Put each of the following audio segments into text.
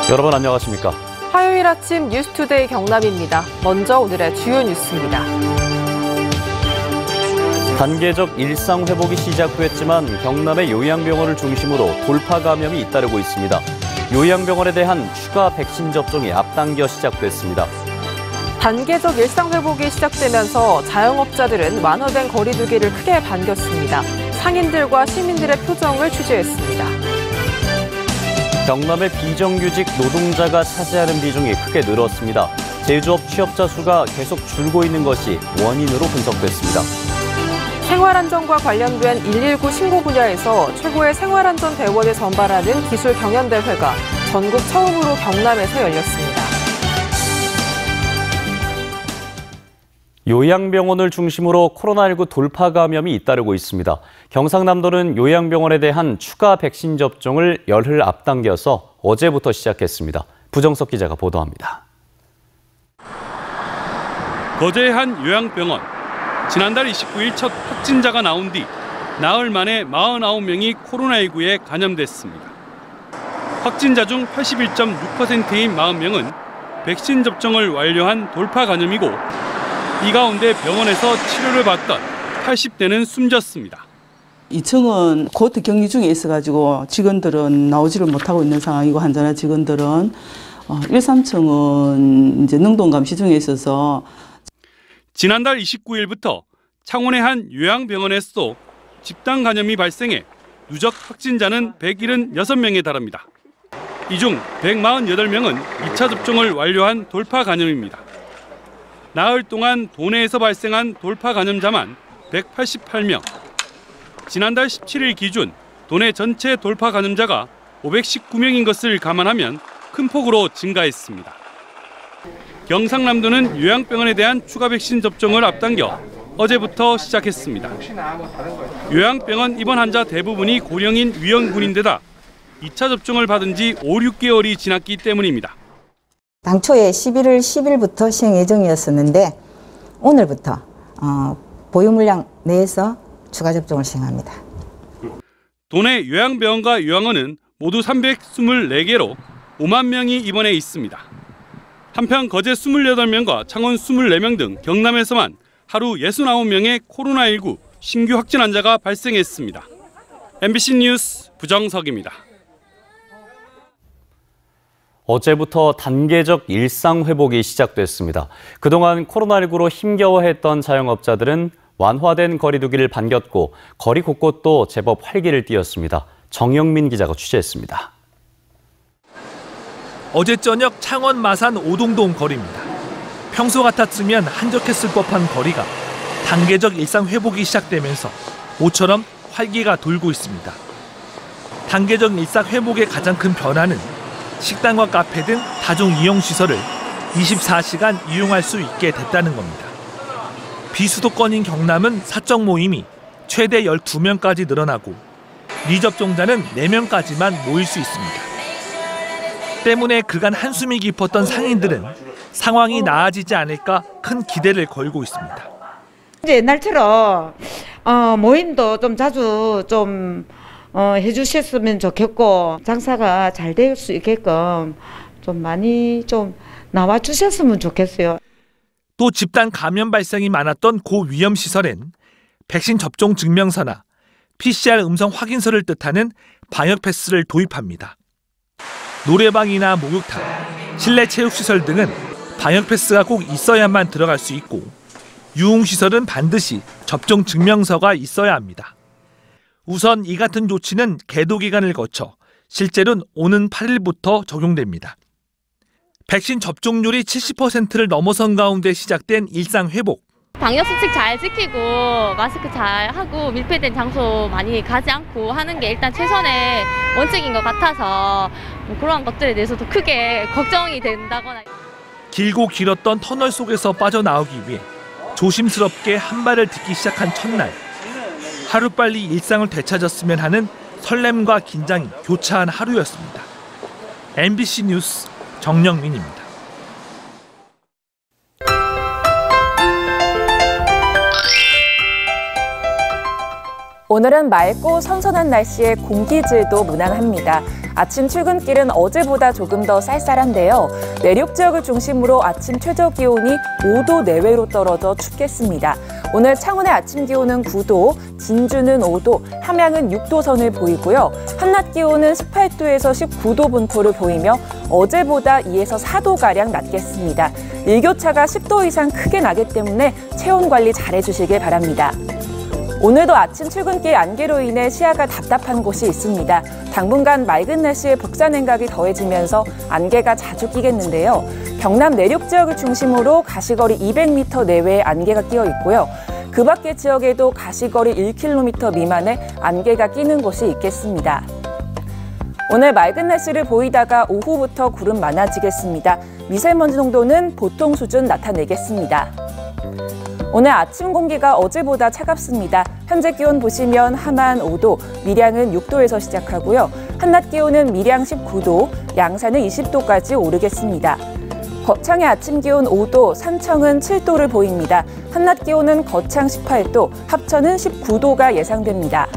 여러분 안녕하십니까? 화요일 아침 뉴스투데이 경남입니다. 먼저 오늘의 주요 뉴스입니다. 단계적 일상 회복이 시작됐지만 경남의 요양병원을 중심으로 돌파 감염이 잇따르고 있습니다. 요양병원에 대한 추가 백신 접종이 앞당겨 시작됐습니다. 단계적 일상 회복이 시작되면서 자영업자들은 완화된 거리 두기를 크게 반겼습니다. 상인들과 시민들의 표정을 취재했습니다. 경남의 비정규직 노동자가 차지하는 비중이 크게 늘었습니다. 제조업 취업자 수가 계속 줄고 있는 것이 원인으로 분석됐습니다. 생활안전과 관련된 119 신고 분야에서 최고의 생활안전 대원을 선발하는 기술 경연대회가 전국 처음으로 경남에서 열렸습니다. 요양병원을 중심으로 코로나19 돌파 감염이 잇따르고 있습니다. 경상남도는 요양병원에 대한 추가 백신 접종을 열흘 앞당겨서 어제부터 시작했습니다. 부정석 기자가 보도합니다. 거제의 한 요양병원. 지난달 29일 첫 확진자가 나온 뒤 나흘 만에 49명이 코로나19에 감염됐습니다. 확진자 중 81.6%인 40명은 백신 접종을 완료한 돌파 감염이고 이 가운데 병원에서 치료를 받던 80대는 숨졌습니다. 2층은 곧 격리 중에 있어가지고 직원들은 나오지를 못하고 있는 상황이고 환자나 직원들은 1, 3층은 이제 능동 감시 중에 있어서 지난달 29일부터 창원의 한 요양병원에서도 집단 감염이 발생해 누적 확진자는 176명에 달합니다. 이 중 148명은 2차 접종을 완료한 돌파 감염입니다. 나흘 동안 도내에서 발생한 돌파 감염자만 188명. 지난달 17일 기준 도내 전체 돌파 감염자가 519명인 것을 감안하면 큰 폭으로 증가했습니다. 경상남도는 요양병원에 대한 추가 백신 접종을 앞당겨 어제부터 시작했습니다. 요양병원 입원 환자 대부분이 고령인 위험군인데다 2차 접종을 받은 지 5, 6개월이 지났기 때문입니다. 당초에 11월 10일부터 시행 예정이었었는데 오늘부터 보유 물량 내에서 추가 접종을 시행합니다. 도내 요양병원과 요양원은 모두 324개로 5만 명이 입원해 있습니다. 한편 거제 28명과 창원 24명 등 경남에서만 하루 69명의 코로나19 신규 확진 환자가 발생했습니다. MBC 뉴스 부정석입니다. 어제부터 단계적 일상 회복이 시작됐습니다. 그동안 코로나19로 힘겨워했던 자영업자들은 완화된 거리 두기를 반겼고 거리 곳곳도 제법 활기를 띠었습니다. 정영민 기자가 취재했습니다. 어제 저녁 창원 마산 오동동 거리입니다. 평소 같았으면 한적했을 법한 거리가 단계적 일상 회복이 시작되면서 모처럼 활기가 돌고 있습니다. 단계적 일상 회복의 가장 큰 변화는 식당과 카페 등 다중 이용 시설을 24시간 이용할 수 있게 됐다는 겁니다. 비수도권인 경남은 사적 모임이 최대 12명까지 늘어나고 미접종자는 4명까지만 모일 수 있습니다. 때문에 그간 한숨이 깊었던 상인들은 상황이 나아지지 않을까 큰 기대를 걸고 있습니다. 이제 옛날처럼 모임도 좀 자주 좀 해주셨으면 좋겠고 장사가 잘 될 수 있게끔 좀 많이 좀 나와주셨으면 좋겠어요. 또 집단 감염 발생이 많았던 고위험 시설엔 백신 접종 증명서나 PCR 음성 확인서를 뜻하는 방역 패스를 도입합니다. 노래방이나 목욕탕, 실내 체육시설 등은 방역 패스가 꼭 있어야만 들어갈 수 있고 유흥시설은 반드시 접종 증명서가 있어야 합니다. 우선 이 같은 조치는 계도 기간을 거쳐 실제로는 오는 8일부터 적용됩니다. 백신 접종률이 70%를 넘어선 가운데 시작된 일상 회복. 방역수칙 잘 지키고 마스크 잘 하고 밀폐된 장소 많이 가지 않고 하는 게 일단 최선의 원칙인 것 같아서 그런 것들에 대해서도 크게 걱정이 된다거나. 길고 길었던 터널 속에서 빠져나오기 위해 조심스럽게 한 발을 딛기 시작한 첫날. 하루빨리 일상을 되찾았으면 하는 설렘과 긴장이 교차한 하루였습니다. MBC 뉴스 정영민입니다. 오늘은 맑고 선선한 날씨에 공기질도 무난합니다. 아침 출근길은 어제보다 조금 더 쌀쌀한데요. 내륙 지역을 중심으로 아침 최저 기온이 5도 내외로 떨어져 춥겠습니다. 오늘 창원의 아침 기온은 9도, 진주는 5도, 함양은 6도 선을 보이고요. 한낮 기온은 18도에서 19도 분포를 보이며 어제보다 2에서 4도가량 낮겠습니다. 일교차가 10도 이상 크게 나기 때문에 체온 관리 잘해주시길 바랍니다. 오늘도 아침 출근길 안개로 인해 시야가 답답한 곳이 있습니다. 당분간 맑은 날씨에 복사 냉각이 더해지면서 안개가 자주 끼겠는데요. 경남 내륙 지역을 중심으로 가시거리 200m 내외에 안개가 끼어 있고요. 그 밖의 지역에도 가시거리 1km 미만의 안개가 끼는 곳이 있겠습니다. 오늘 맑은 날씨를 보이다가 오후부터 구름 많아지겠습니다. 미세먼지 농도는 보통 수준 나타내겠습니다. 오늘 아침 공기가 어제보다 차갑습니다. 현재 기온 보시면 함안 5도, 밀양은 6도에서 시작하고요. 한낮 기온은 밀양 19도, 양산은 20도까지 오르겠습니다. 거창의 아침 기온 5도, 산청은 7도를 보입니다. 한낮 기온은 거창 18도, 합천은 19도가 예상됩니다.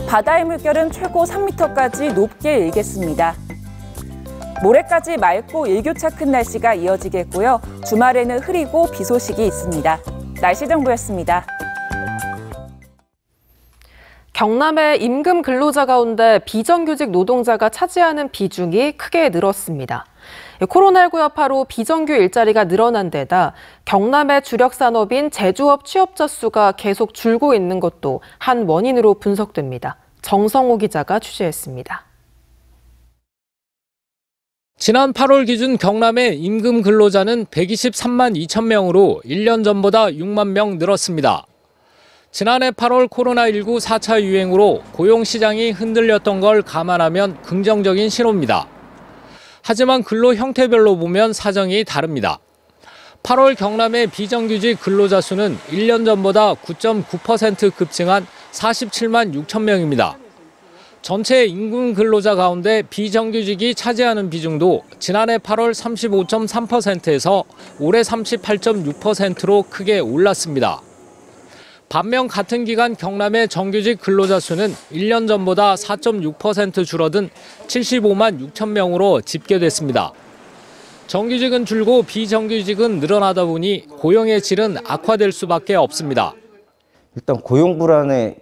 바다의 물결은 최고 3m까지 높게 일겠습니다. 모레까지 맑고 일교차 큰 날씨가 이어지겠고요. 주말에는 흐리고 비 소식이 있습니다. 날씨 정보였습니다. 경남의 임금 근로자 가운데 비정규직 노동자가 차지하는 비중이 크게 늘었습니다. 코로나19 여파로 비정규 일자리가 늘어난 데다 경남의 주력 산업인 제조업 취업자 수가 계속 줄고 있는 것도 한 원인으로 분석됩니다. 정성호 기자가 취재했습니다. 지난 8월 기준 경남의 임금 근로자는 123만 2천 명으로 1년 전보다 6만 명 늘었습니다. 지난해 8월 코로나19 4차 유행으로 고용시장이 흔들렸던 걸 감안하면 긍정적인 신호입니다. 하지만 근로 형태별로 보면 사정이 다릅니다. 8월 경남의 비정규직 근로자 수는 1년 전보다 9.9% 급증한 47만 6천 명입니다. 전체 임금 근로자 가운데 비정규직이 차지하는 비중도 지난해 8월 35.3%에서 올해 38.6%로 크게 올랐습니다. 반면 같은 기간 경남의 정규직 근로자 수는 1년 전보다 4.6% 줄어든 75만 6천 명으로 집계됐습니다. 정규직은 줄고 비정규직은 늘어나다 보니 고용의 질은 악화될 수밖에 없습니다. 일단 고용 불안에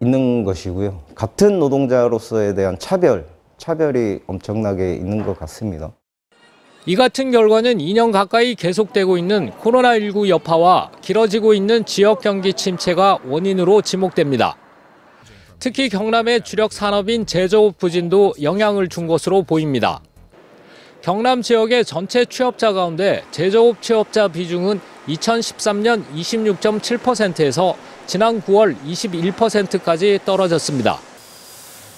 있는 것이고요. 같은 노동자로서에 대한 차별이 엄청나게 있는 것 같습니다. 이 같은 결과는 2년 가까이 계속되고 있는 코로나19 여파와 길어지고 있는 지역 경기 침체가 원인으로 지목됩니다. 특히 경남의 주력 산업인 제조업 부진도 영향을 준 것으로 보입니다. 경남 지역의 전체 취업자 가운데 제조업 취업자 비중은 2013년 26.7%에서 지난 9월 21%까지 떨어졌습니다.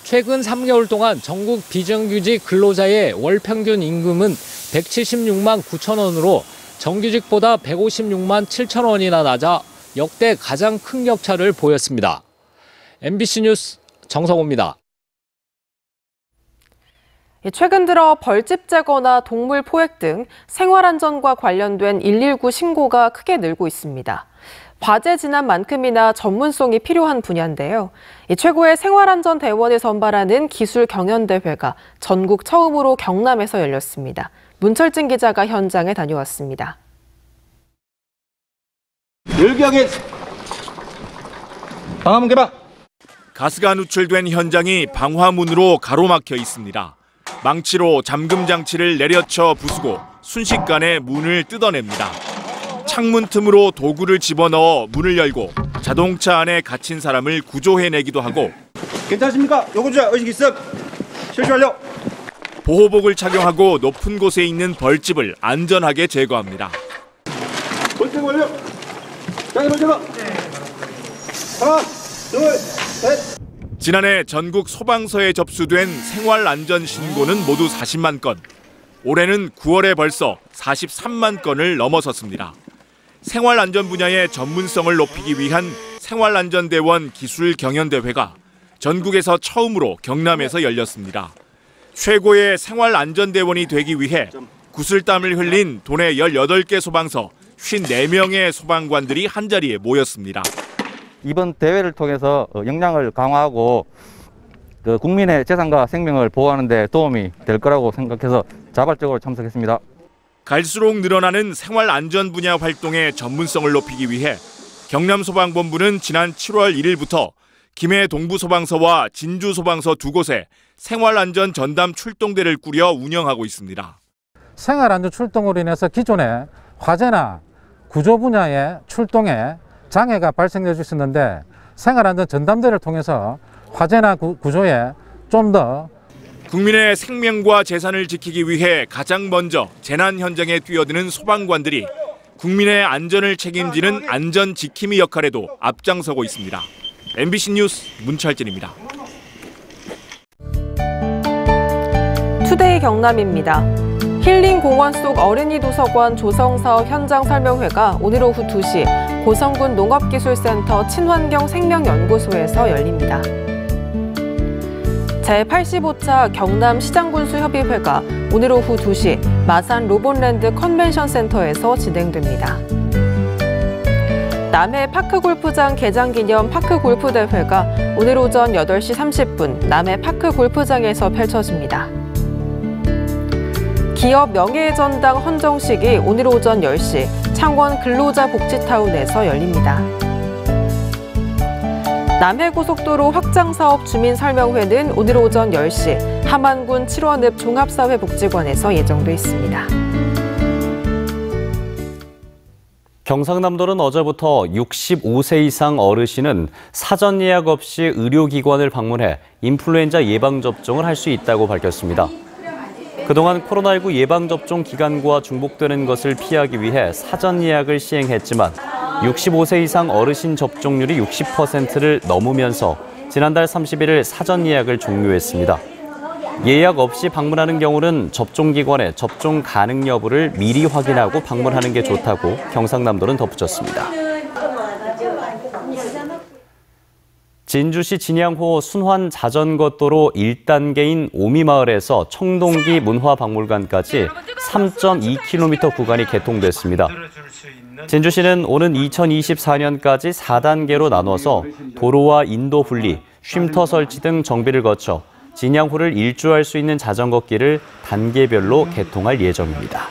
최근 3개월 동안 전국 비정규직 근로자의 월 평균 임금은 176만 9천 원으로 정규직보다 156만 7천 원이나 낮아 역대 가장 큰 격차를 보였습니다. MBC 뉴스 정성호입니다. 최근 들어 벌집 제거나 동물 포획 등 생활안전과 관련된 119 신고가 크게 늘고 있습니다. 과제 진압만큼이나 전문성이 필요한 분야인데요. 최고의 생활안전대원을 선발하는 기술 경연대회가 전국 처음으로 경남에서 열렸습니다. 문철진 기자가 현장에 다녀왔습니다. 열병의 방화문 개방. 가스가 누출된 현장이 방화문으로 가로막혀 있습니다. 망치로 잠금 장치를 내려쳐 부수고 순식간에 문을 뜯어냅니다. 창문 틈으로 도구를 집어넣어 문을 열고 자동차 안에 갇힌 사람을 구조해내기도 하고. 괜찮습니까? 요구자 의식 있음. 실시 완료. 보호복을 착용하고 높은 곳에 있는 벌집을 안전하게 제거합니다. 벌집 완료. 장애 벌제거. 하나, 둘, 셋. 지난해 전국 소방서에 접수된 생활안전 신고는 모두 40만 건. 올해는 9월에 벌써 43만 건을 넘어섰습니다. 생활안전 분야의 전문성을 높이기 위한 생활안전대원 기술 경연대회가 전국에서 처음으로 경남에서 열렸습니다. 최고의 생활안전대원이 되기 위해 구슬땀을 흘린 도내 18개 소방서 54명의 소방관들이 한자리에 모였습니다. 이번 대회를 통해서 역량을 강화하고 국민의 재산과 생명을 보호하는 데 도움이 될 거라고 생각해서 자발적으로 참석했습니다. 갈수록 늘어나는 생활 안전 분야 활동의 전문성을 높이기 위해 경남소방본부는 지난 7월 1일부터 김해 동부소방서와 진주소방서 두 곳에 생활안전 전담 출동대를 꾸려 운영하고 있습니다. 생활안전 출동으로 인해서 기존에 화재나 구조 분야의 출동에 장애가 발생될 수 있었는데 생활안전 전담대를 통해서 화재나 구조에 좀 더 국민의 생명과 재산을 지키기 위해 가장 먼저 재난 현장에 뛰어드는 소방관들이 국민의 안전을 책임지는 안전 지킴이 역할에도 앞장서고 있습니다. MBC 뉴스 문철진입니다. 투데이 경남입니다. 힐링 공원 속 어린이 도서관 조성사업 현장 설명회가 오늘 오후 2시 고성군 농업기술센터 친환경 생명연구소에서 열립니다. 제85차 경남 시장군수협의회가 오늘 오후 2시 마산 로봇랜드 컨벤션센터에서 진행됩니다. 남해 파크골프장 개장기념 파크골프대회가 오늘 오전 8시 30분 남해 파크골프장에서 펼쳐집니다. 기업 명예의 전당 헌정식이 오늘 오전 10시 창원 근로자복지타운에서 열립니다. 남해고속도로 확장사업 주민설명회는 오늘 오전 10시 함안군 7원읍 종합사회복지관에서 예정돼 있습니다. 경상남도는 어제부터 65세 이상 어르신은 사전 예약 없이 의료기관을 방문해 인플루엔자 예방접종을 할 수 있다고 밝혔습니다. 그동안 코로나19 예방접종 기간과 중복되는 것을 피하기 위해 사전 예약을 시행했지만 65세 이상 어르신 접종률이 60%를 넘으면서 지난달 31일 사전 예약을 종료했습니다. 예약 없이 방문하는 경우는 접종기관에 접종 가능 여부를 미리 확인하고 방문하는 게 좋다고 경상남도는 덧붙였습니다. 진주시 진양호 순환 자전거도로 1단계인 오미마을에서 청동기 문화박물관까지 3.2km 구간이 개통됐습니다. 진주시는 오는 2024년까지 4단계로 나눠서 도로와 인도 분리, 쉼터 설치 등 정비를 거쳐 진양호를 일주할 수 있는 자전거길을 단계별로 개통할 예정입니다.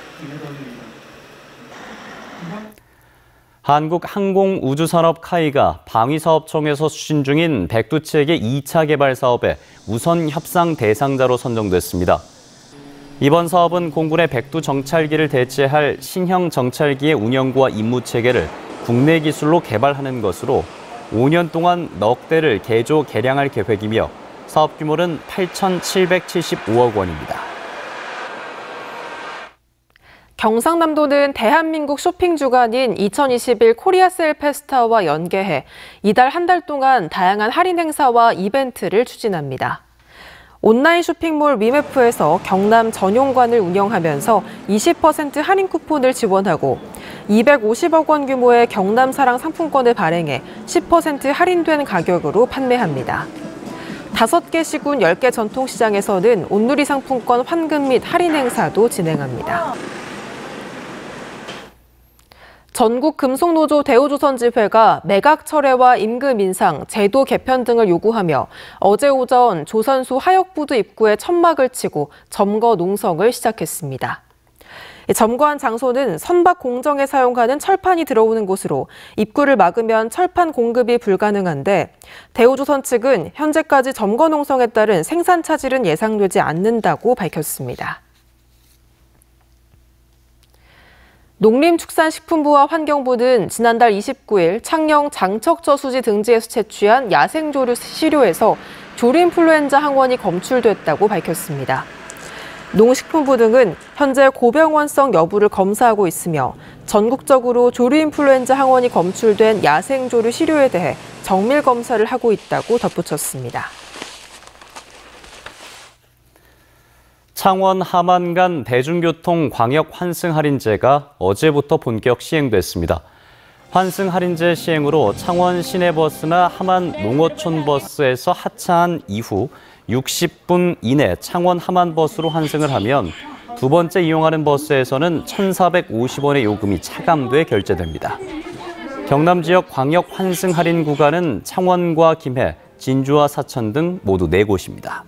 한국항공우주산업 카이가 방위사업청에서 추진 중인 백두체계 2차 개발 사업에 우선 협상 대상자로 선정됐습니다. 이번 사업은 공군의 백두 정찰기를 대체할 신형 정찰기의 운영과 임무 체계를 국내 기술로 개발하는 것으로 5년 동안 넉 대를 개조 개량할 계획이며 사업 규모는 8,775억 원입니다. 경상남도는 대한민국 쇼핑 주간인 2021 코리아세일 페스타와 연계해 이달 한 달 동안 다양한 할인 행사와 이벤트를 추진합니다. 온라인 쇼핑몰 위메프에서 경남 전용관을 운영하면서 20% 할인 쿠폰을 지원하고 250억 원 규모의 경남사랑 상품권을 발행해 10% 할인된 가격으로 판매합니다. 5개 시군 10개 전통시장에서는 온누리 상품권 환급 및 할인 행사도 진행합니다. 전국금속노조 대우조선지회가 매각 철회와 임금 인상, 제도 개편 등을 요구하며 어제 오전 조선소 하역부두 입구에 천막을 치고 점거 농성을 시작했습니다. 점거한 장소는 선박 공정에 사용하는 철판이 들어오는 곳으로 입구를 막으면 철판 공급이 불가능한데 대우조선 측은 현재까지 점거 농성에 따른 생산 차질은 예상되지 않는다고 밝혔습니다. 농림축산식품부와 환경부는 지난달 29일 창녕 장척저수지 등지에서 채취한 야생조류 시료에서 조류인플루엔자 항원이 검출됐다고 밝혔습니다. 농식품부 등은 현재 고병원성 여부를 검사하고 있으며 전국적으로 조류인플루엔자 항원이 검출된 야생조류 시료에 대해 정밀 검사를 하고 있다고 덧붙였습니다. 창원 함안 간 대중교통 광역 환승 할인제가 어제부터 본격 시행됐습니다. 환승 할인제 시행으로 창원 시내버스나 함안 농어촌 버스에서 하차한 이후 60분 이내 창원 함안 버스로 환승을 하면 두 번째 이용하는 버스에서는 1,450원의 요금이 차감돼 결제됩니다. 경남 지역 광역 환승 할인 구간은 창원과 김해, 진주와 사천 등 모두 4곳입니다.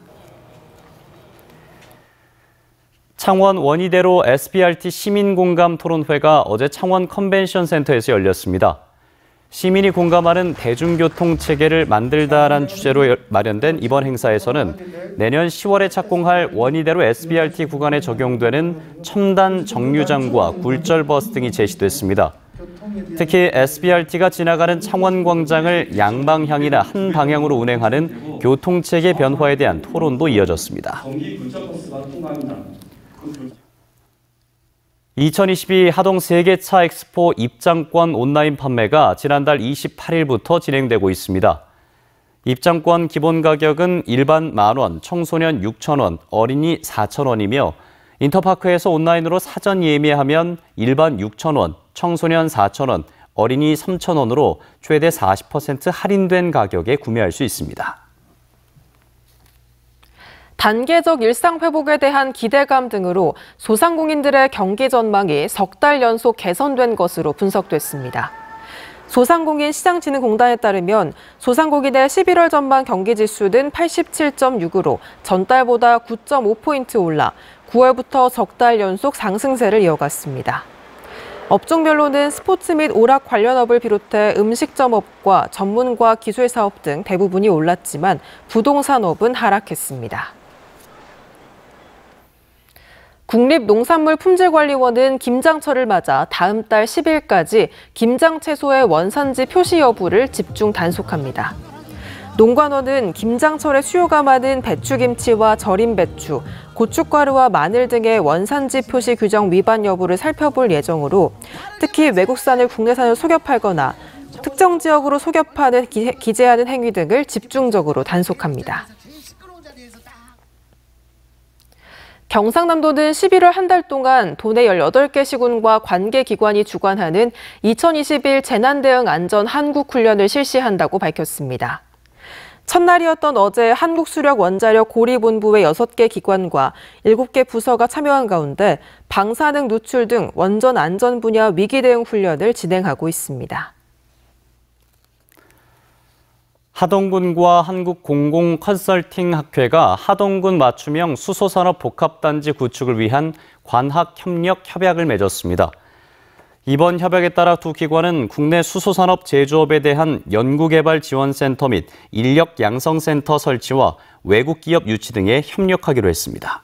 창원 원희대로 SBRT 시민공감 토론회가 어제 창원 컨벤션 센터에서 열렸습니다. 시민이 공감하는 대중교통 체계를 만들다란 주제로 마련된 이번 행사에서는 내년 10월에 착공할 원희대로 SBRT 구간에 적용되는 첨단 정류장과 굴절버스 등이 제시됐습니다. 특히 SBRT가 지나가는 창원광장을 양방향이나 한 방향으로 운행하는 교통체계 변화에 대한 토론도 이어졌습니다. 2022 하동 세계차 엑스포 입장권 온라인 판매가 지난달 28일부터 진행되고 있습니다. 입장권 기본 가격은 일반 만원, 청소년 6,000원, 어린이 4,000원이며 인터파크에서 온라인으로 사전 예매하면 일반 6,000원, 청소년 4,000원, 어린이 3,000원으로 최대 40% 할인된 가격에 구매할 수 있습니다. 단계적 일상 회복에 대한 기대감 등으로 소상공인들의 경기 전망이 석 달 연속 개선된 것으로 분석됐습니다. 소상공인시장진흥공단에 따르면 소상공인의 11월 전반 경기지수는 87.6으로 전달보다 9.5포인트 올라 9월부터 석 달 연속 상승세를 이어갔습니다. 업종별로는 스포츠 및 오락 관련업을 비롯해 음식점업과 전문과 기술사업 등 대부분이 올랐지만 부동산업은 하락했습니다. 국립농산물품질관리원은 김장철을 맞아 다음 달 10일까지 김장채소의 원산지 표시 여부를 집중 단속합니다. 농관원은 김장철에 수요가 많은 배추김치와 절임 배추, 고춧가루와 마늘 등의 원산지 표시 규정 위반 여부를 살펴볼 예정으로 특히 외국산을 국내산으로 속여 팔거나 특정 지역으로 속여 파는 기재하는 행위 등을 집중적으로 단속합니다. 경상남도는 11월 한 달 동안 도내 18개 시군과 관계기관이 주관하는 2021 재난대응 안전 한국훈련을 실시한다고 밝혔습니다. 첫날이었던 어제 한국수력원자력 고리본부의 6개 기관과 7개 부서가 참여한 가운데 방사능 누출 등 원전 안전 분야 위기대응 훈련을 진행하고 있습니다. 하동군과 한국공공컨설팅학회가 하동군 맞춤형 수소산업 복합단지 구축을 위한 관학협력 협약을 맺었습니다. 이번 협약에 따라 두 기관은 국내 수소산업 제조업에 대한 연구개발 지원센터 및 인력 양성센터 설치와 외국 기업 유치 등에 협력하기로 했습니다.